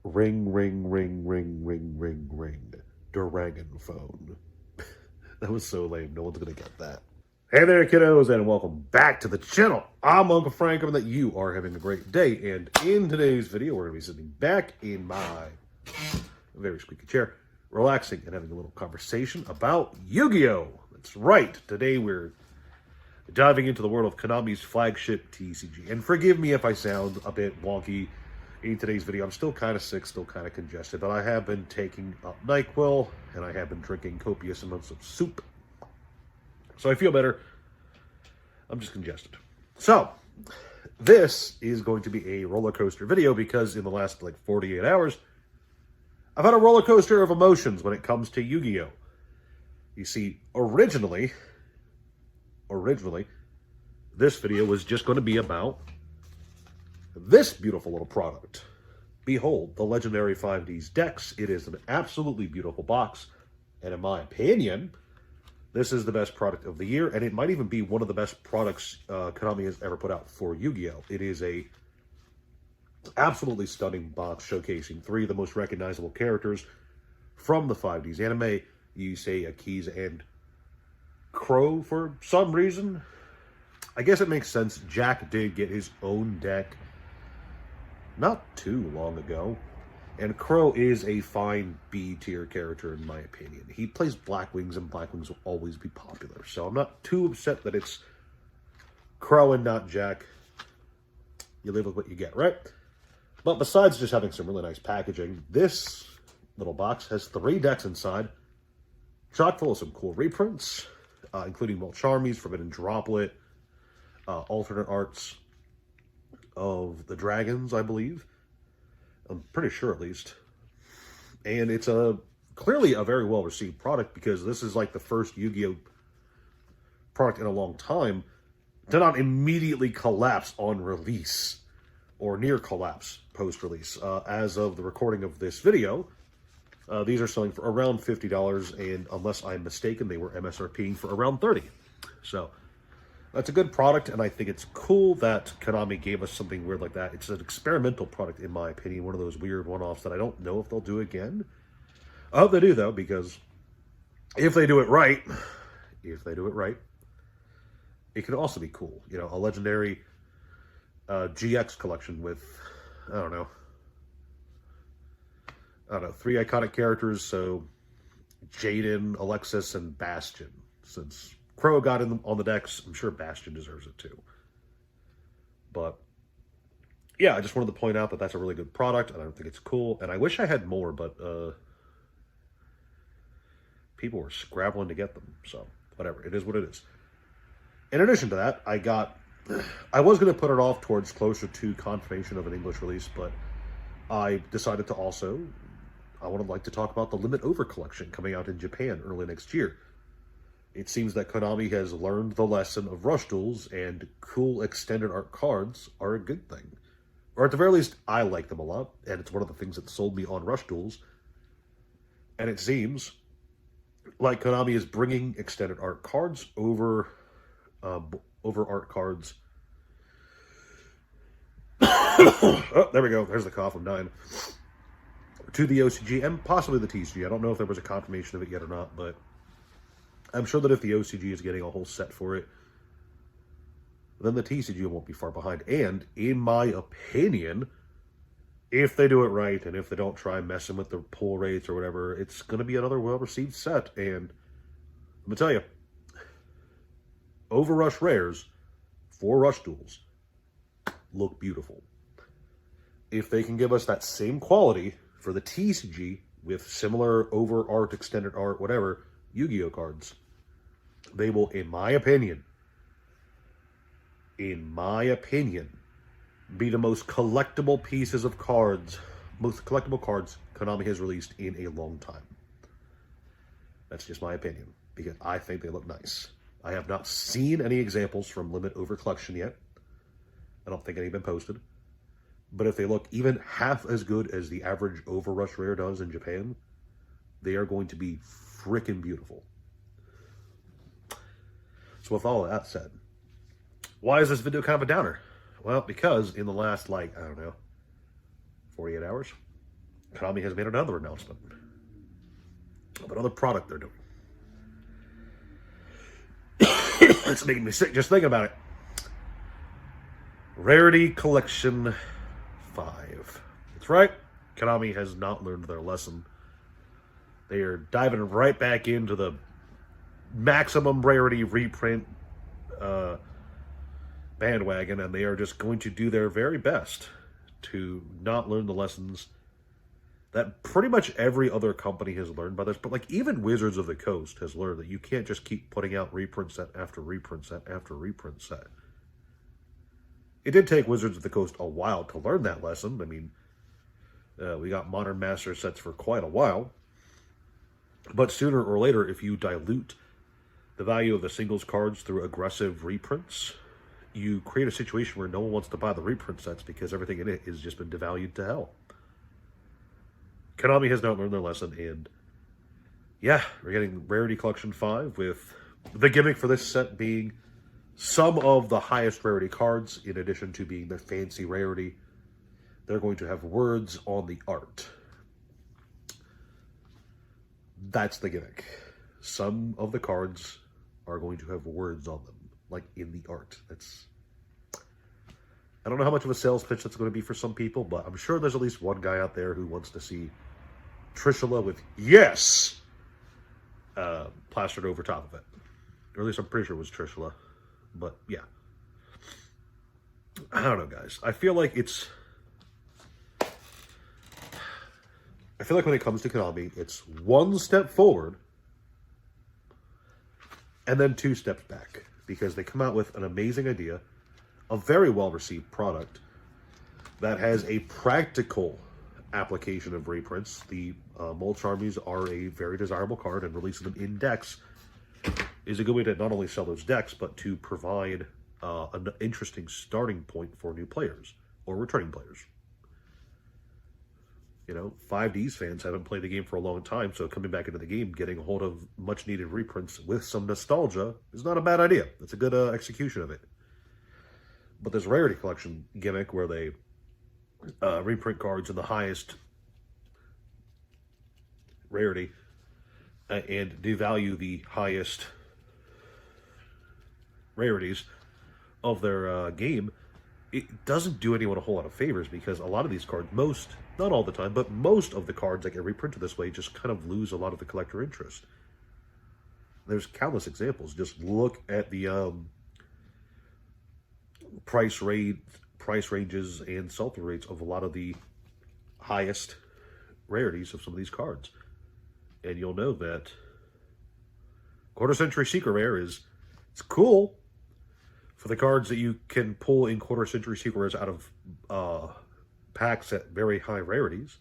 Ring, ring, ring, ring, ring, ring, ring. Dragon phone. That was so lame. No one's going to get that. Hey there, kiddos, and welcome back to the channel. I'm Uncle Frank, and that you are having a great day. And in today's video, we're going to be sitting back in my very squeaky chair, relaxing and having a little conversation about Yu-Gi-Oh! That's right. Today, we're diving into the world of Konami's flagship TCG. And forgive me if I sound a bit wonky in today's video. I'm still kind of sick, still kind of congested, but I have been taking up NyQuil, and I have been drinking copious amounts of soup. So I feel better. I'm just congested. So, this is going to be a roller coaster video because in the last, 48 hours, I've had a roller coaster of emotions when it comes to Yu-Gi-Oh! You see, originally, this video was just going to be about this beautiful little product. Behold, the legendary 5Ds decks. It is an absolutely beautiful box, and in my opinion, this is the best product of the year, and it might even be one of the best products Konami has ever put out for Yu-Gi-Oh! It is a absolutely stunning box showcasing three of the most recognizable characters from the 5Ds anime. You say Akiza and Crow for some reason. I guess it makes sense. Jack did get his own deck not too long ago. And Crow is a fine B-tier character, in my opinion. He plays Blackwings, and Blackwings will always be popular. So I'm not too upset that it's Crow and not Jack. You live with what you get, right? But besides just having some really nice packaging, this little box has 3 decks inside, chock full of some cool reprints, including Mulcharmies, Forbidden Droplet, alternate arts of the dragons, I believe. I'm pretty sure, at least. And it's clearly a very well-received product because this is like the first Yu-Gi-Oh! Product in a long time to not immediately collapse on release or near collapse post-release. As of the recording of this video, these are selling for around $50, and unless I'm mistaken, they were MSRPing for around $30. So that's a good product, and I think it's cool that Konami gave us something weird like that. It's an experimental product, in my opinion, one of those weird one-offs that I don't know if they'll do again. I hope they do, though, because if they do it right, it could also be cool. You know, a legendary GX collection with, I don't know, 3 iconic characters, so Jaden, Alexis, and Bastion. Since Crow got on the decks, I'm sure Bastion deserves it too. But yeah, I just wanted to point out that that's a really good product, and I think it's cool. And I wish I had more, but people were scrabbling to get them. So whatever, it is what it is. In addition to that, I was going to put it off towards closer to confirmation of an English release, but I decided to I would like to talk about the Limit Over collection coming out in Japan early next year. It seems that Konami has learned the lesson of rush duels, and cool extended art cards are a good thing. Or at the very least, I like them a lot, and it's one of the things that sold me on rush duels. And it seems like Konami is bringing extended art cards over art cards. Oh, there we go. There's the cough. I'm dying. To the OCG and possibly the TCG. I don't know if there was a confirmation of it yet or not, but I'm sure that if the OCG is getting a whole set for it, then the TCG won't be far behind. And in my opinion, if they do it right and if they don't try messing with the pull rates or whatever, it's going to be another well-received set. And I'm going to tell you, Overrush rares for rush duels look beautiful. If they can give us that same quality for the TCG with similar over art, extended art, whatever, Yu-Gi-Oh cards, they will, in my opinion, be the most collectible pieces of cards, most collectible cards Konami has released in a long time. That's just my opinion, because I think they look nice. I have not seen any examples from Limit Over Collection yet. I don't think any have been posted. But if they look even half as good as the average Overrush rare does in Japan, they are going to be freaking beautiful. So with all of that said, why is this video kind of a downer? Well, because in the last, 48 hours, Konami has made another announcement of another product they're doing. It's making me sick just thinking about it. Rarity Collection 5. That's right. Konami has not learned their lesson. They are diving right back into the maximum rarity reprint bandwagon, and they are just going to do their very best to not learn the lessons that pretty much every other company has learned by this. But like even Wizards of the Coast has learned that you can't just keep putting out reprint set after reprint set after reprint set. It did take Wizards of the Coast a while to learn that lesson. I mean, we got Modern Master sets for quite a while. But sooner or later, if you dilute the value of the singles cards through aggressive reprints, you create a situation where no one wants to buy the reprint sets because everything in it has just been devalued to hell. Konami has not learned their lesson, and yeah, we're getting Rarity Collection 5 with the gimmick for this set being some of the highest rarity cards, in addition to being the fancy rarity. They're going to have words on the art. That's the gimmick. Some of the cards are going to have words on them, like in the art. I don't know how much of a sales pitch that's going to be for some people, but I'm sure there's at least one guy out there who wants to see Trishula with yes plastered over top of it. Or at least I'm pretty sure it was Trishula. But yeah. I don't know, guys. I feel like when it comes to Konami, it's one step forward and then two steps back. Because they come out with an amazing idea, a very well-received product that has a practical application of reprints. The Mulch Armies are a very desirable card, and releasing them in decks is a good way to not only sell those decks, but to provide an interesting starting point for new players or returning players. You know, 5Ds fans haven't played the game for a long time, so coming back into the game, getting a hold of much-needed reprints with some nostalgia is not a bad idea. It's a good execution of it. But this Rarity Collection gimmick where they reprint cards in the highest rarity and devalue the highest rarities of their game, it doesn't do anyone a whole lot of favors, because a lot of these cards, not all the time, but most of the cards that get reprinted this way just kind of lose a lot of the collector interest. There's countless examples. Just look at the price ranges and sell-through rates of a lot of the highest rarities of some of these cards. And you'll know that Quarter Century Secret Rare it's cool for the cards that you can pull in Quarter Century Secret Rares out of packs at very high rarities,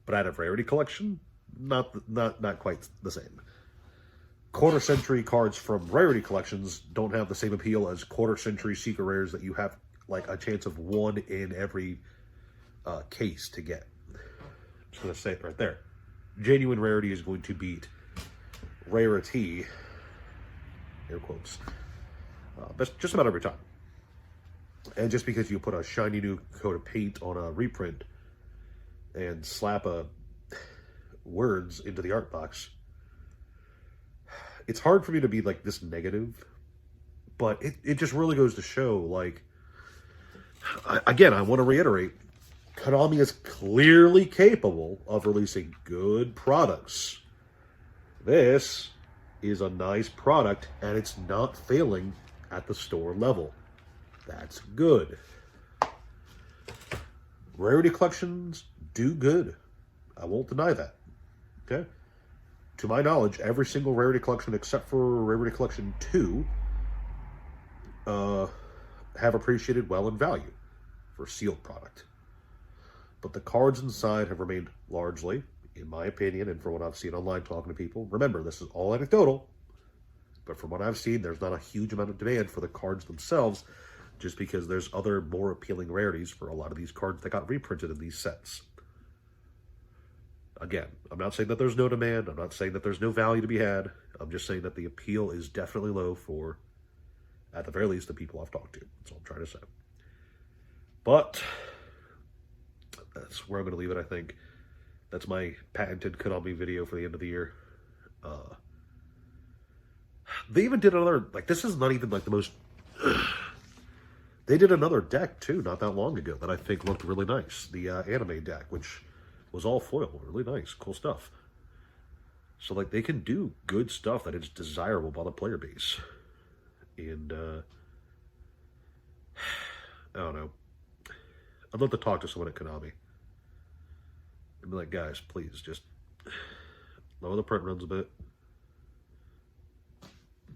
but out of Rarity Collection, not quite the same. Quarter Century cards from Rarity Collections don't have the same appeal as Quarter Century Secret Rares that you have like a chance of one in every case to get. I'm just going to say it right there. Genuine rarity is going to beat rarity, air quotes, just about every time. And just because you put a shiny new coat of paint on a reprint and slap words into the art box, it's hard for me to be like this negative, but it just really goes to show, like, I want to reiterate, Konami is clearly capable of releasing good products. This is a nice product, and it's not failing at the store level. That's good. Rarity collections do good. I won't deny that. Okay? To my knowledge, every single Rarity collection except for Rarity Collection 2 have appreciated well in value for sealed product. But the cards inside have remained largely, in my opinion, and from what I've seen online talking to people, remember, this is all anecdotal, but from what I've seen, there's not a huge amount of demand for the cards themselves, just because there's other more appealing rarities for a lot of these cards that got reprinted in these sets. Again, I'm not saying that there's no demand. I'm not saying that there's no value to be had. I'm just saying that the appeal is definitely low for, at the very least, the people I've talked to. That's all I'm trying to say. But that's where I'm going to leave it, I think. That's my patented Konami video for the end of the year. They even did another, like, this is not even like the most, they did another deck too not that long ago that I think looked really nice. The anime deck, which was all foil. Really nice, cool stuff. So, like, they can do good stuff that is desirable by the player base. And, I don't know. I'd love to talk to someone at Konami. And be like, guys, please, just lower the print runs a bit.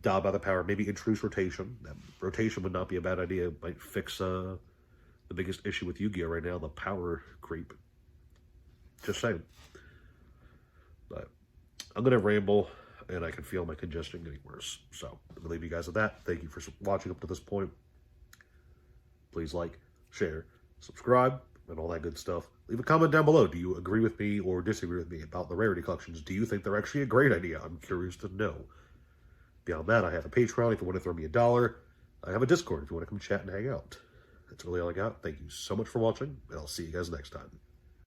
Dial by the power. Maybe introduce rotation. That rotation would not be a bad idea. It might fix the biggest issue with Yu-Gi-Oh! Right now, the power creep. Just saying. But I'm going to ramble, and I can feel my congestion getting worse. So I'm going to leave you guys with that. Thank you for watching up to this point. Please like, share, subscribe, and all that good stuff. Leave a comment down below. Do you agree with me or disagree with me about the Rarity Collections? Do you think they're actually a great idea? I'm curious to know. Beyond that, I have a Patreon if you want to throw me $1. I have a Discord if you want to come chat and hang out. That's really all I got. Thank you so much for watching, and I'll see you guys next time.